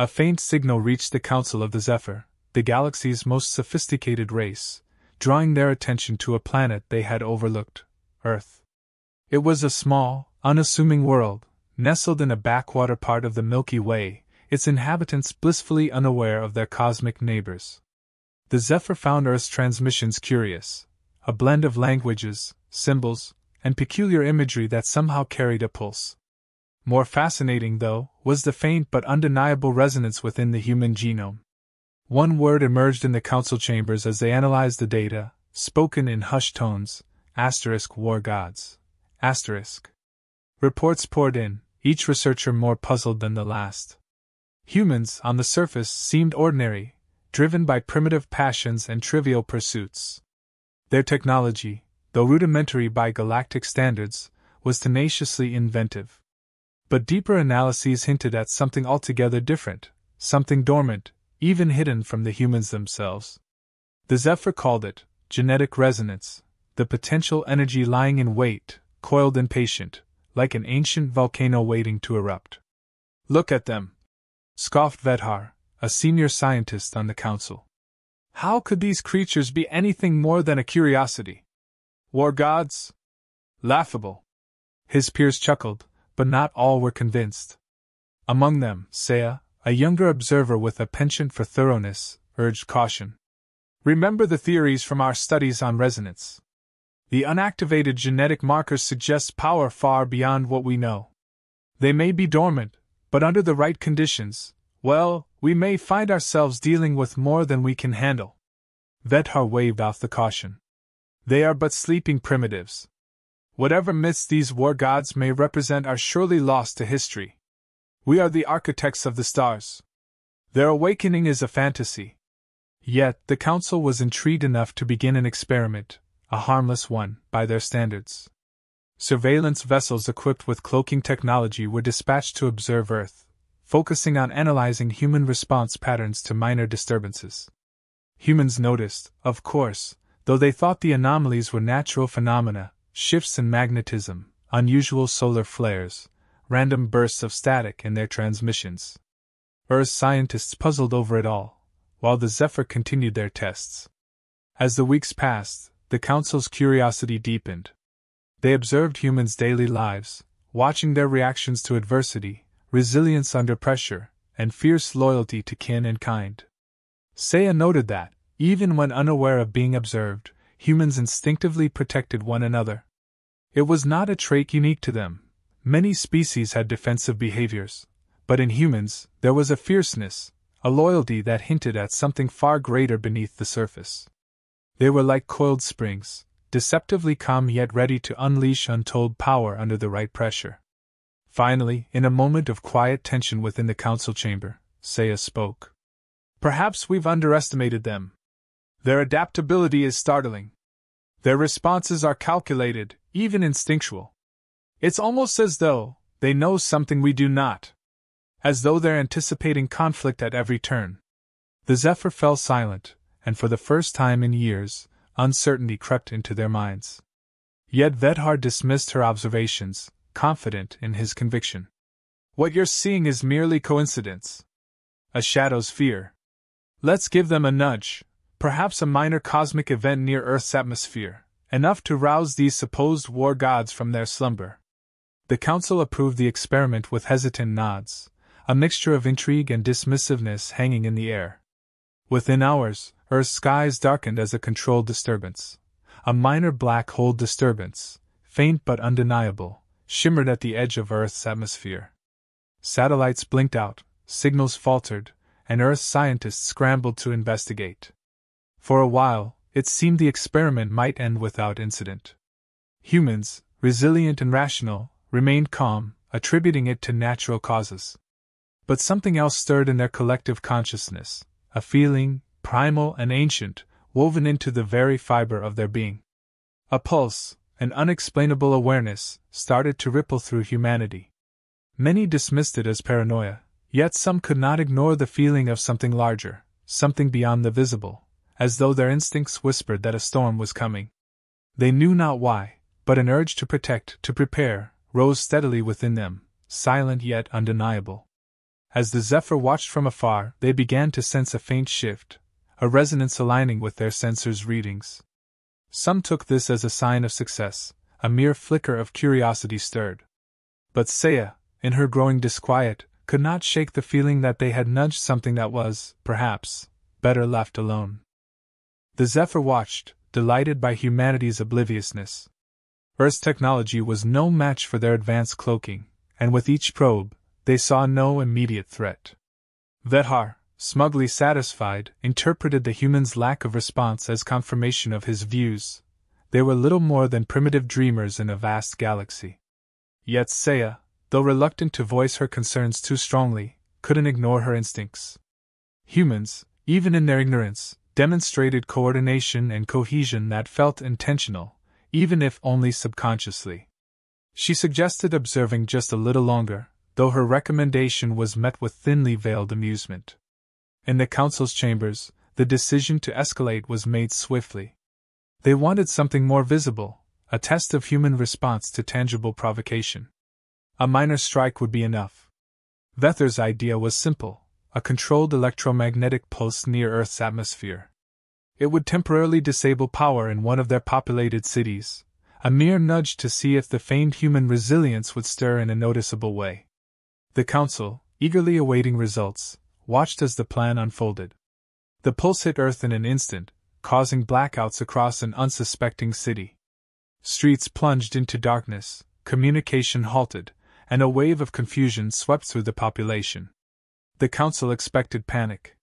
A faint signal reached the Council of the Zephyr, the galaxy's most sophisticated race, drawing their attention to a planet they had overlooked, Earth. It was a small, unassuming world, nestled in a backwater part of the Milky Way, its inhabitants blissfully unaware of their cosmic neighbors. The Zephyr found Earth's transmissions curious, a blend of languages, symbols, and peculiar imagery that somehow carried a pulse. More fascinating, though, was the faint but undeniable resonance within the human genome. One word emerged in the council chambers as they analyzed the data, spoken in hushed tones: war gods. Reports poured in, each researcher more puzzled than the last. Humans, on the surface, seemed ordinary, driven by primitive passions and trivial pursuits. Their technology, though rudimentary by galactic standards, was tenaciously inventive. But deeper analyses hinted at something altogether different, something dormant, even hidden from the humans themselves. The Zephyr called it genetic resonance, the potential energy lying in wait, coiled and patient, like an ancient volcano waiting to erupt. "Look at them," scoffed Vedhar, a senior scientist on the council. "How could these creatures be anything more than a curiosity? War gods? Laughable." His peers chuckled, but not all were convinced. Among them, Saya, a younger observer with a penchant for thoroughness, urged caution. "Remember the theories from our studies on resonance. The unactivated genetic markers suggest power far beyond what we know. They may be dormant, but under the right conditions, well, we may find ourselves dealing with more than we can handle." Vedhar waved off the caution. "They are but sleeping primitives. Whatever myths these war gods may represent are surely lost to history. We are the architects of the stars. Their awakening is a fantasy." Yet the council was intrigued enough to begin an experiment, a harmless one, by their standards. Surveillance vessels equipped with cloaking technology were dispatched to observe Earth, focusing on analyzing human response patterns to minor disturbances. Humans noticed, of course, though they thought the anomalies were natural phenomena: shifts in magnetism, unusual solar flares, random bursts of static in their transmissions. Earth scientists puzzled over it all, while the Zephyr continued their tests. As the weeks passed, the Council's curiosity deepened. They observed humans' daily lives, watching their reactions to adversity, resilience under pressure, and fierce loyalty to kin and kind. Saya noted that, even when unaware of being observed, humans instinctively protected one another. It was not a trait unique to them. Many species had defensive behaviors, but in humans, there was a fierceness, a loyalty that hinted at something far greater beneath the surface. They were like coiled springs, deceptively calm yet ready to unleash untold power under the right pressure. Finally, in a moment of quiet tension within the council chamber, Saya spoke. "Perhaps we've underestimated them. Their adaptability is startling. Their responses are calculated, even instinctual. It's almost as though they know something we do not. As though they're anticipating conflict at every turn." The Zephyr fell silent, and for the first time in years, uncertainty crept into their minds. Yet Vedhar dismissed her observations, confident in his conviction. "What you're seeing is merely coincidence. A shadow's fear. Let's give them a nudge, perhaps a minor cosmic event near Earth's atmosphere, enough to rouse these supposed war gods from their slumber." The council approved the experiment with hesitant nods, a mixture of intrigue and dismissiveness hanging in the air. Within hours, Earth's skies darkened as a controlled disturbance. A minor black hole disturbance, faint but undeniable, shimmered at the edge of Earth's atmosphere. Satellites blinked out, signals faltered, and Earth scientists scrambled to investigate. For a while, it seemed the experiment might end without incident. Humans, resilient and rational, remained calm, attributing it to natural causes. But something else stirred in their collective consciousness, a feeling, primal and ancient, woven into the very fiber of their being. A pulse, an unexplainable awareness, started to ripple through humanity. Many dismissed it as paranoia, yet some could not ignore the feeling of something larger, something beyond the visible, as though their instincts whispered that a storm was coming. They knew not why, but an urge to protect, to prepare, rose steadily within them, silent yet undeniable. As the Zephyr watched from afar, they began to sense a faint shift, a resonance aligning with their sensors' readings. Some took this as a sign of success, a mere flicker of curiosity stirred. But Saya, in her growing disquiet, could not shake the feeling that they had nudged something that was, perhaps, better left alone. The Zephyr watched, delighted by humanity's obliviousness. Earth's technology was no match for their advanced cloaking, and with each probe, they saw no immediate threat. Vethar, smugly satisfied, interpreted the humans' lack of response as confirmation of his views. They were little more than primitive dreamers in a vast galaxy. Yet Saya, though reluctant to voice her concerns too strongly, couldn't ignore her instincts. Humans, even in their ignorance, demonstrated coordination and cohesion that felt intentional, even if only subconsciously. She suggested observing just a little longer, though her recommendation was met with thinly veiled amusement. In the council's chambers, the decision to escalate was made swiftly. They wanted something more visible, a test of human response to tangible provocation. A minor strike would be enough. Vethar's idea was simple, a controlled electromagnetic pulse near Earth's atmosphere. It would temporarily disable power in one of their populated cities, a mere nudge to see if the feigned human resilience would stir in a noticeable way. The council, eagerly awaiting results, watched as the plan unfolded. The pulse hit Earth in an instant, causing blackouts across an unsuspecting city. Streets plunged into darkness, communication halted, and a wave of confusion swept through the population. The council expected panic.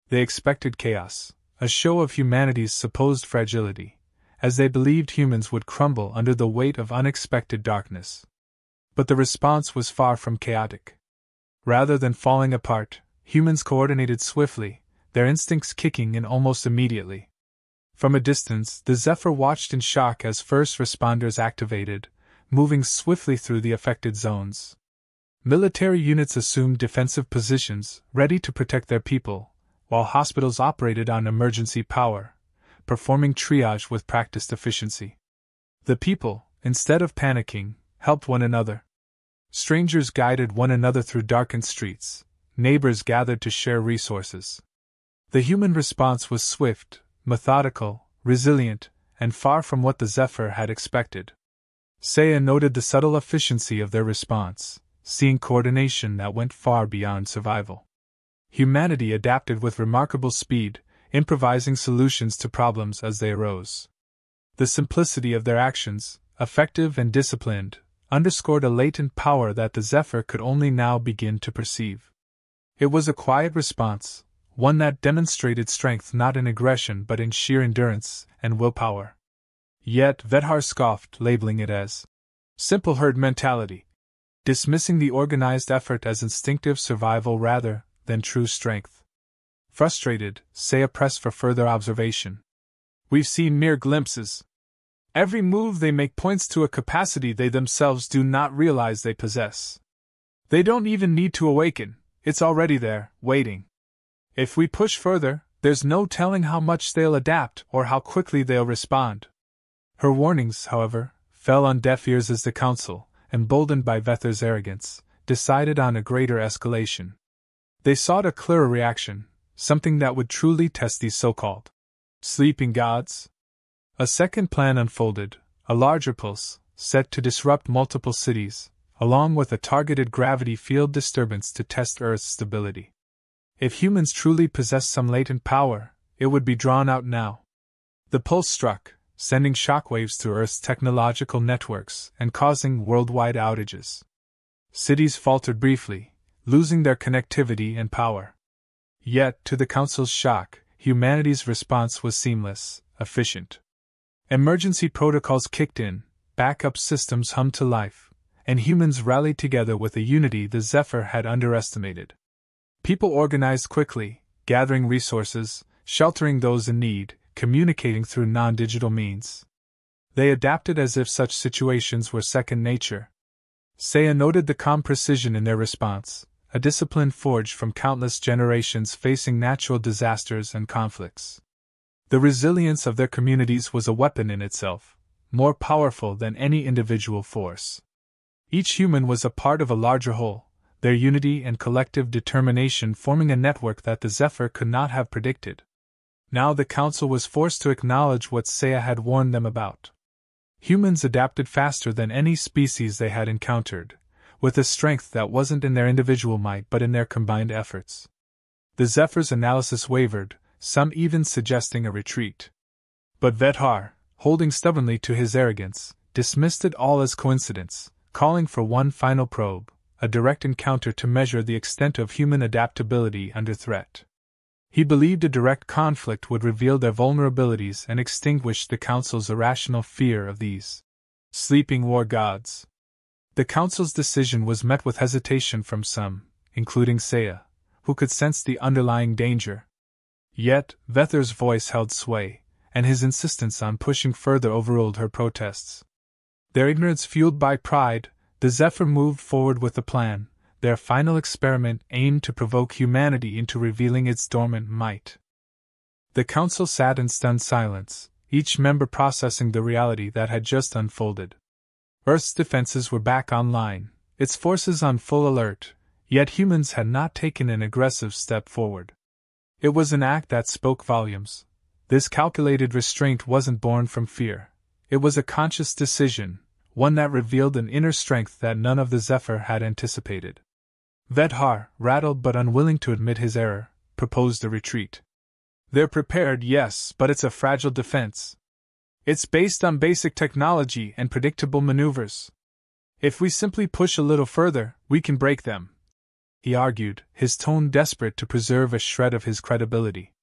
They expected chaos, a show of humanity's supposed fragility, as they believed humans would crumble under the weight of unexpected darkness. But the response was far from chaotic. Rather than falling apart, humans coordinated swiftly, their instincts kicking in almost immediately. From a distance, the Zephyr watched in shock as first responders activated, moving swiftly through the affected zones. Military units assumed defensive positions, ready to protect their people, while hospitals operated on emergency power, performing triage with practiced efficiency. The people, instead of panicking, helped one another. Strangers guided one another through darkened streets, neighbors gathered to share resources. The human response was swift, methodical, resilient, and far from what the Zephyr had expected. Saya noted the subtle efficiency of their response, seeing coordination that went far beyond survival. Humanity adapted with remarkable speed, improvising solutions to problems as they arose. The simplicity of their actions, effective and disciplined, underscored a latent power that the Zephyr could only now begin to perceive. It was a quiet response, one that demonstrated strength not in aggression but in sheer endurance and willpower. Yet Vethar scoffed, labeling it as simple herd mentality, dismissing the organized effort as instinctive survival rather than true strength. Frustrated, Saya pressed for further observation. "We've seen mere glimpses. Every move they make points to a capacity they themselves do not realize they possess. They don't even need to awaken, it's already there, waiting. If we push further, there's no telling how much they'll adapt or how quickly they'll respond." Her warnings, however, fell on deaf ears as the council, emboldened by Vethar's arrogance, decided on a greater escalation. They sought a clearer reaction, something that would truly test these so-called sleeping gods. A second plan unfolded, a larger pulse, set to disrupt multiple cities, along with a targeted gravity field disturbance to test Earth's stability. If humans truly possessed some latent power, it would be drawn out now. The pulse struck, sending shockwaves through Earth's technological networks and causing worldwide outages. Cities faltered briefly, losing their connectivity and power. Yet, to the Council's shock, humanity's response was seamless, efficient. Emergency protocols kicked in, backup systems hummed to life, and humans rallied together with a unity the Zephyr had underestimated. People organized quickly, gathering resources, sheltering those in need, communicating through non-digital means. They adapted as if such situations were second nature. Saya noted the calm precision in their response, a discipline forged from countless generations facing natural disasters and conflicts. The resilience of their communities was a weapon in itself, more powerful than any individual force. Each human was a part of a larger whole, their unity and collective determination forming a network that the Zephyr could not have predicted. Now the Council was forced to acknowledge what Saya had warned them about. Humans adapted faster than any species they had encountered, with a strength that wasn't in their individual might but in their combined efforts. The Zephyr's analysis wavered, some even suggesting a retreat. But Vedhar, holding stubbornly to his arrogance, dismissed it all as coincidence, calling for one final probe, a direct encounter to measure the extent of human adaptability under threat. He believed a direct conflict would reveal their vulnerabilities and extinguish the Council's irrational fear of these sleeping war gods. The Council's decision was met with hesitation from some, including Saya, who could sense the underlying danger. Yet, Vethar's voice held sway, and his insistence on pushing further overruled her protests. Their ignorance fueled by pride, the Zephyr moved forward with the plan, their final experiment aimed to provoke humanity into revealing its dormant might. The Council sat in stunned silence, each member processing the reality that had just unfolded. Earth's defenses were back online, its forces on full alert, yet humans had not taken an aggressive step forward. It was an act that spoke volumes. This calculated restraint wasn't born from fear. It was a conscious decision, one that revealed an inner strength that none of the Zephyr had anticipated. Vedhar, rattled but unwilling to admit his error, proposed a retreat. They're prepared, yes, but it's a fragile defense. It's based on basic technology and predictable maneuvers. If we simply push a little further, we can break them, he argued, his tone desperate to preserve a shred of his credibility.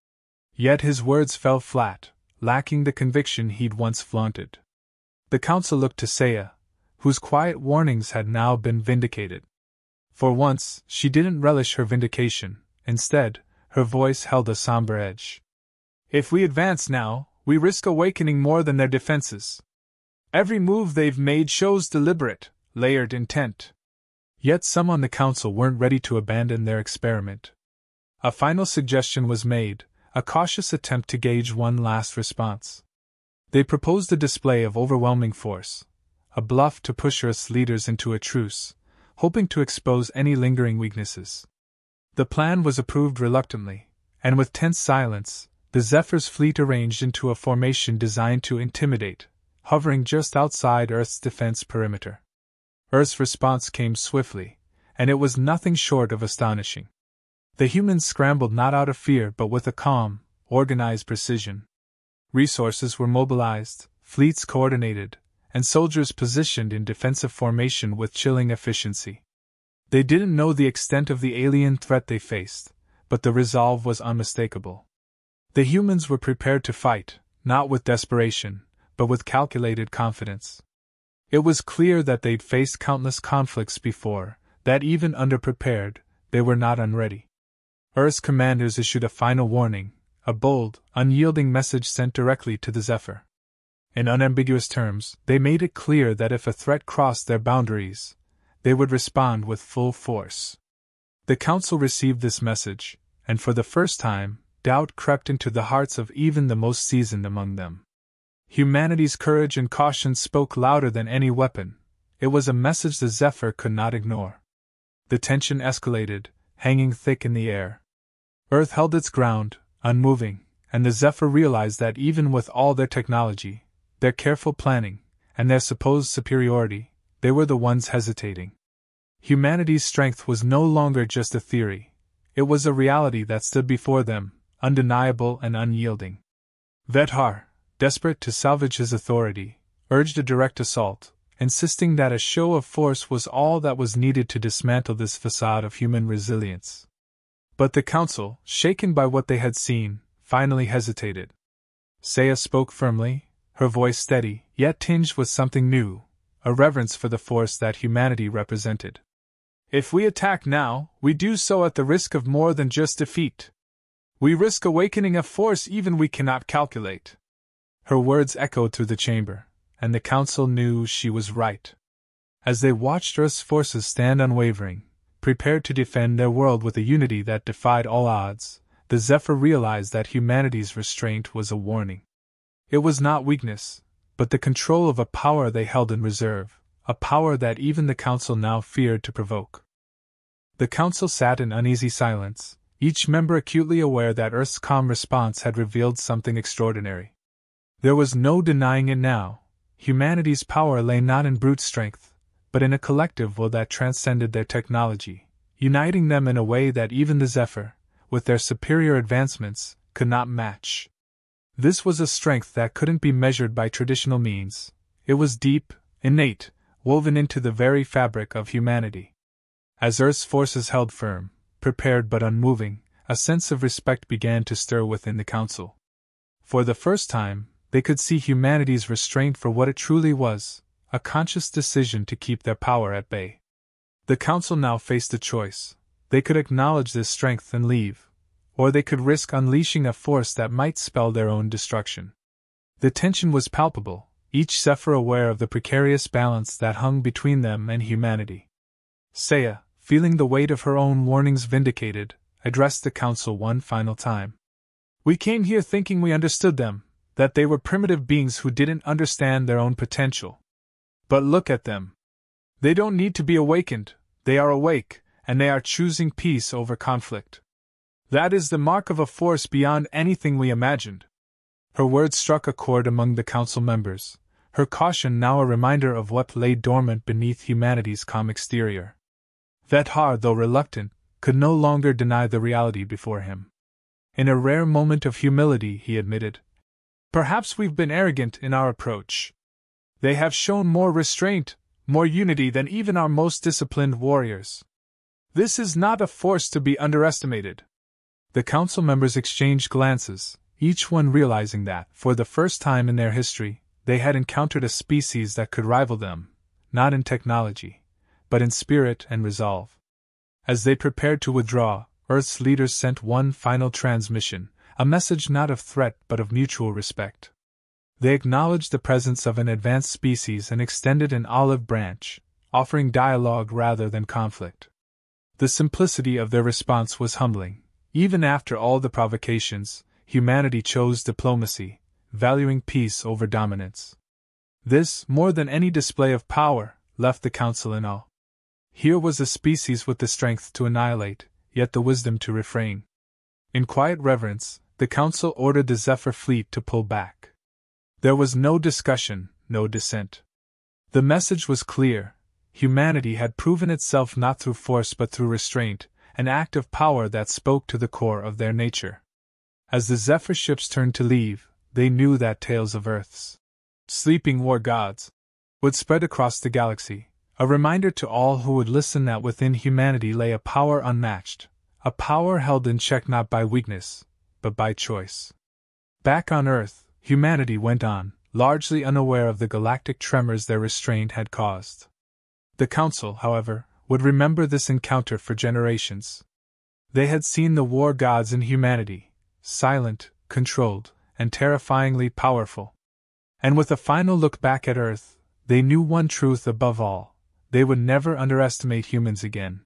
Yet his words fell flat, lacking the conviction he'd once flaunted. The Council looked to Saya, whose quiet warnings had now been vindicated. For once, she didn't relish her vindication. Instead, her voice held a somber edge. If we advance now, we risk awakening more than their defenses. Every move they've made shows deliberate, layered intent. Yet some on the Council weren't ready to abandon their experiment. A final suggestion was made, a cautious attempt to gauge one last response. They proposed a display of overwhelming force, a bluff to push Earth's leaders into a truce, hoping to expose any lingering weaknesses. The plan was approved reluctantly, and with tense silence, the Zephyr's fleet arranged into a formation designed to intimidate, hovering just outside Earth's defense perimeter. Earth's response came swiftly, and it was nothing short of astonishing. The humans scrambled not out of fear but with a calm, organized precision. Resources were mobilized, fleets coordinated, and soldiers positioned in defensive formation with chilling efficiency. They didn't know the extent of the alien threat they faced, but the resolve was unmistakable. The humans were prepared to fight, not with desperation, but with calculated confidence. It was clear that they'd faced countless conflicts before, that even underprepared, they were not unready. Earth's commanders issued a final warning, a bold, unyielding message sent directly to the Zephyr. In unambiguous terms, they made it clear that if a threat crossed their boundaries, they would respond with full force. The Council received this message, and for the first time, doubt crept into the hearts of even the most seasoned among them. Humanity's courage and caution spoke louder than any weapon. It was a message the Zephyr could not ignore. The tension escalated, hanging thick in the air. Earth held its ground, unmoving, and the Zephyr realized that even with all their technology, their careful planning, and their supposed superiority, they were the ones hesitating. Humanity's strength was no longer just a theory. It was a reality that stood before them, undeniable and unyielding. Vedhar, desperate to salvage his authority, urged a direct assault, insisting that a show of force was all that was needed to dismantle this facade of human resilience. But the Council, shaken by what they had seen, finally hesitated. Saya spoke firmly, her voice steady, yet tinged with something new, a reverence for the force that humanity represented. If we attack now, we do so at the risk of more than just defeat. We risk awakening a force even we cannot calculate. Her words echoed through the chamber, and the Council knew she was right. As they watched Earth's forces stand unwavering, prepared to defend their world with a unity that defied all odds, the Zephyr realized that humanity's restraint was a warning. It was not weakness, but the control of a power they held in reserve, a power that even the Council now feared to provoke. The council sat in uneasy silence, each member acutely aware that Earth's calm response had revealed something extraordinary. There was no denying it now. Humanity's power lay not in brute strength, but in a collective will that transcended their technology, uniting them in a way that even the Zephyr, with their superior advancements, could not match. This was a strength that couldn't be measured by traditional means. It was deep, innate, woven into the very fabric of humanity. As Earth's forces held firm, prepared but unmoving, a sense of respect began to stir within the council. For the first time, they could see humanity's restraint for what it truly was, a conscious decision to keep their power at bay. The council now faced a choice. They could acknowledge this strength and leave, or they could risk unleashing a force that might spell their own destruction. The tension was palpable, each Zephyr aware of the precarious balance that hung between them and humanity. Saya, feeling the weight of her own warnings vindicated, addressed the council one final time. "We came here thinking we understood them, that they were primitive beings who didn't understand their own potential. But look at them. They don't need to be awakened, they are awake, and they are choosing peace over conflict. That is the mark of a force beyond anything we imagined." Her words struck a chord among the council members, her caution now a reminder of what lay dormant beneath humanity's calm exterior. Vethar, though reluctant, could no longer deny the reality before him. In a rare moment of humility, he admitted, "Perhaps we've been arrogant in our approach. They have shown more restraint, more unity than even our most disciplined warriors. This is not a force to be underestimated." The council members exchanged glances, each one realizing that, for the first time in their history, they had encountered a species that could rival them, not in technology, but in spirit and resolve. As they prepared to withdraw, Earth's leaders sent one final transmission, a message not of threat but of mutual respect. They acknowledged the presence of an advanced species and extended an olive branch, offering dialogue rather than conflict. The simplicity of their response was humbling. Even after all the provocations, humanity chose diplomacy, valuing peace over dominance. This, more than any display of power, left the council in awe. Here was a species with the strength to annihilate, yet the wisdom to refrain. In quiet reverence, the council ordered the Zephyr fleet to pull back. There was no discussion, no dissent. The message was clear. Humanity had proven itself not through force but through restraint, an act of power that spoke to the core of their nature. As the Zephyr ships turned to leave, they knew that tales of Earth's sleeping war gods would spread across the galaxy, a reminder to all who would listen that within humanity lay a power unmatched, a power held in check not by weakness, but by choice. Back on Earth, humanity went on, largely unaware of the galactic tremors their restraint had caused. The Council, however, would remember this encounter for generations. They had seen the war gods in humanity, silent, controlled, and terrifyingly powerful. And with a final look back at Earth, they knew one truth above all: they would never underestimate humans again.